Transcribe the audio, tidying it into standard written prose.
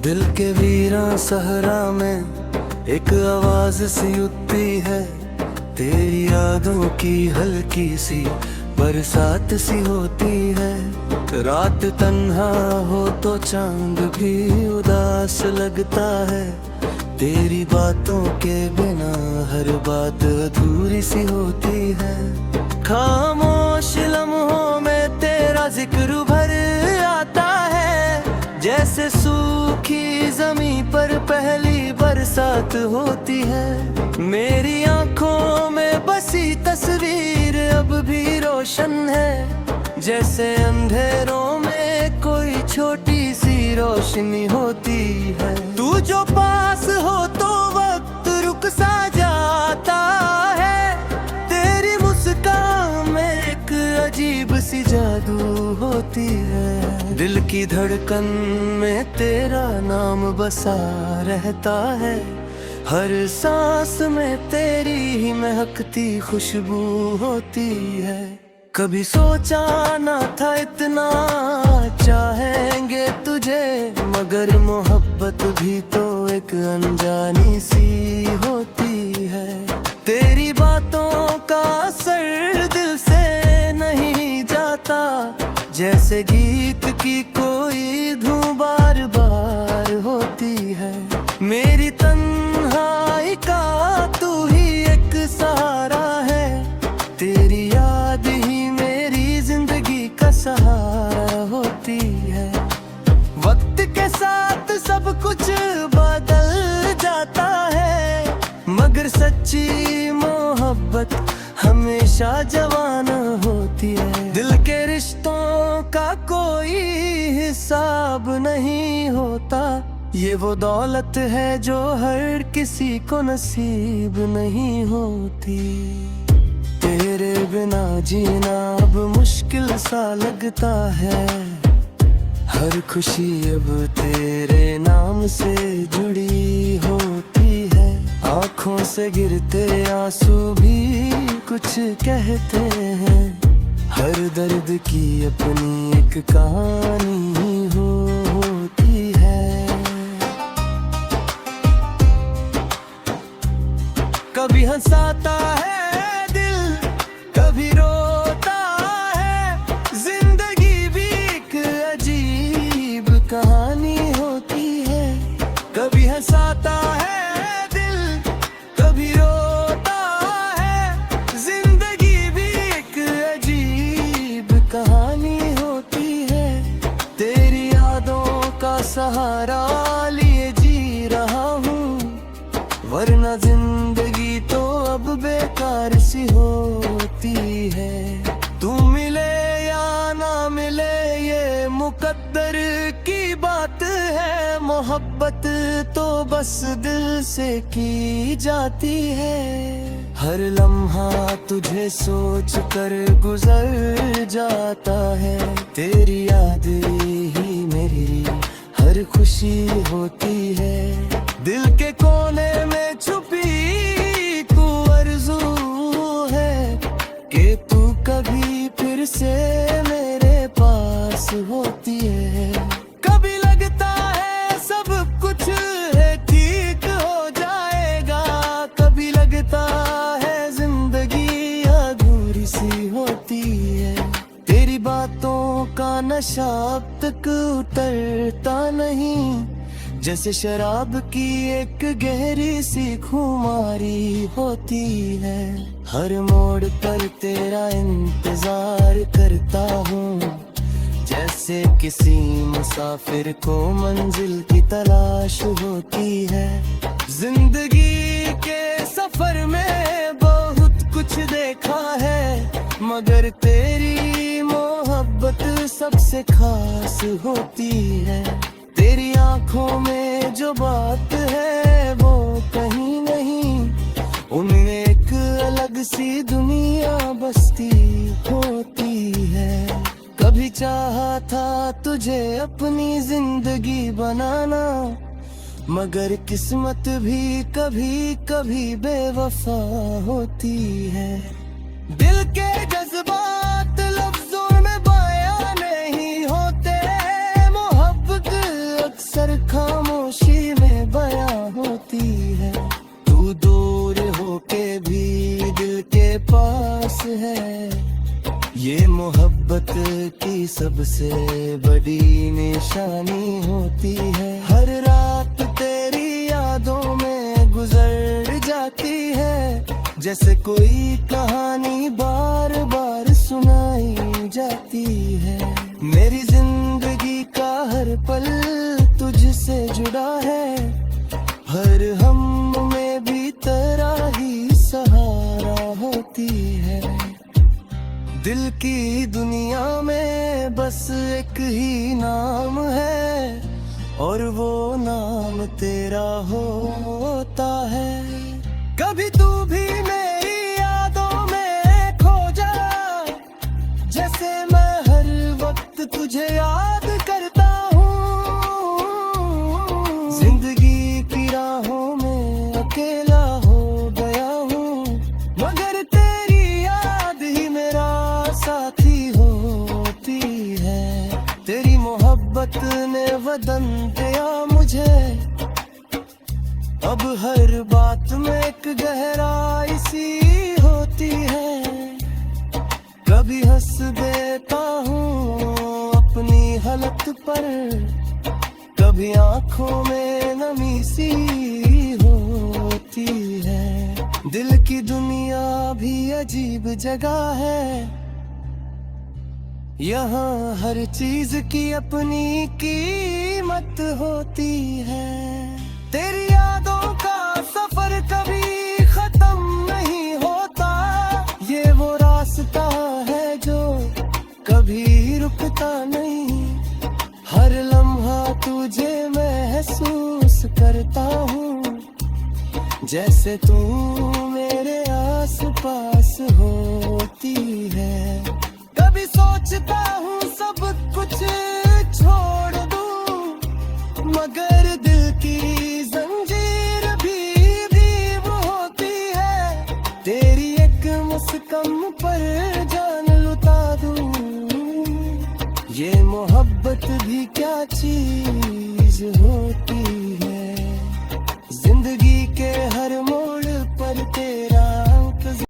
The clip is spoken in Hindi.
दिल के वीरान सहरा में एक आवाज सी उठती है, तेरी यादों की हल्की सी बरसात सी होती है। रात तन्हा हो तो चांद भी उदास लगता है, तेरी बातों के बिना हर बात अधूरी सी होती है। खामोश लम्हों में तेरा जिक्र भर आता है, जैसे सूखी जमीन पर पहली बरसात होती है। मेरी आंखों में बसी तस्वीर अब भी रोशन है, जैसे अंधेरों में कोई छोटी सी रोशनी होती है। तू जो पास हो तो वक्त रुक सा जाता है, तेरी मुस्कान में एक अजीब सी जादू होती है। दिल की धड़कन में तेरा नाम बसा रहता है, हर सांस में तेरी ही महकती खुशबू होती है। कभी सोचा ना था इतना चाहेंगे तुझे, मगर मोहब्बत भी तो एक अनजानी सी होती है। तेरी बातों का असर दिल से नहीं जाता, जैसे गीत की कोई धुन बार बार होती है। मेरी तन्हाई का तू ही एक सहारा है, तेरी याद ही मेरी जिंदगी का सहारा होती है। वक्त के साथ सब कुछ बदल जाता है, मगर सच्ची मोहब्बत हमेशा जवान होती है। दिल के रिश्तों का कोई हिसाब नहीं होता, ये वो दौलत है जो हर किसी को नसीब नहीं होती। तेरे बिना जीना अब मुश्किल सा लगता है, हर खुशी अब तेरे नाम से जुड़ी होती है। आँखों से गिरते आंसू भी कुछ कहते हैं, हर दर्द की अपनी एक कहानी होती है। कभी हंसाता है दिल, कभी रोता है, जिंदगी भी एक अजीब कहानी होती है। कभी हंसाता है दिल, कभी रोता है, जिंदगी भी एक अजीब कहानी होती है। तेरी यादों का सहारा लिए जी रहा हूँ, वरना जिंदगी तो अब बेकार सी होती है। तू मिले या ना मिले ये मुकद्दर की बात है, मोहब्बत तो बस दिल से की जाती है। हर लम्हा तुझे सोच कर गुजर जाता है, तेरी याद ही मेरी हर खुशी होती है। दिल के कोने में छुपी तू आरज़ू है, कि तू कभी फिर से मेरे पास होती है। कभी लगता है सब कुछ है ठीक हो जाएगा, कभी लगता है जिंदगी अधूरी सी होती है। तेरी बातों का नशा अब तक उतरता नहीं, जैसे शराब की एक गहरी सी खुमारी होती है। हर मोड़ पर तेरा इंतजार करता हूँ, जैसे किसी मुसाफिर को मंजिल की तलाश होती है। जिंदगी के सफर में बहुत कुछ देखा है, मगर तेरी मोहब्बत सबसे खास होती है। तेरी आंखों में जो बात है वो कहीं नहीं, उनमें एक अलग सी दुनिया बसती होती है। कभी चाहा था तुझे अपनी जिंदगी बनाना, मगर किस्मत भी कभी कभी बेवफा होती है। दिल के जज्बात लफ्जों में बयां नहीं होते, मोहब्बत अक्सर खामोश है। ये मोहब्बत की सबसे बड़ी निशानी होती है। हर रात तेरी यादों में गुजर जाती है, जैसे कोई कहानी बार बार सुनाई जाती है। मेरी जिंदगी का हर पल तुझसे जुड़ा है, हर हम में भी तेरा ही सहारा होती है। दिल की दुनिया में बस एक ही नाम है, और वो नाम तेरा होता है। कभी तू भी मेरी यादों में खो जा, जैसे मैं हर वक्त तुझे याद करता हूँ। जिंदगी की राहों में अकेला हो गया हूँ, मगर तेरी याद ही मेरा साथी होती है। तेरी मोहब्बत ने वतन दिया मुझे, अब हर बात में एक गहराई सी होती है। कभी हंस देता हूँ अपनी हालत पर, कभी आंखों में नमी सी होती है। दिल की दुनिया भी अजीब जगह है, यहाँ हर चीज की अपनी कीमत होती है। तेरी यादों का सफर कभी खत्म नहीं होता, ये वो रास्ता है जो कभी रुकता नहीं। हर लम्हा तुझे महसूस करता हूँ, जैसे तू मेरे आस पास होती है। कभी सोचता हूँ सब कुछ छोड़ दूँ, मगर दिल की जंजीर भी वो होती है। तेरी एक मुस्कान पर जान लुटा दूँ, ये मोहब्बत भी क्या चीज होती है। जिंदगी के हर मोड़ पर तेरा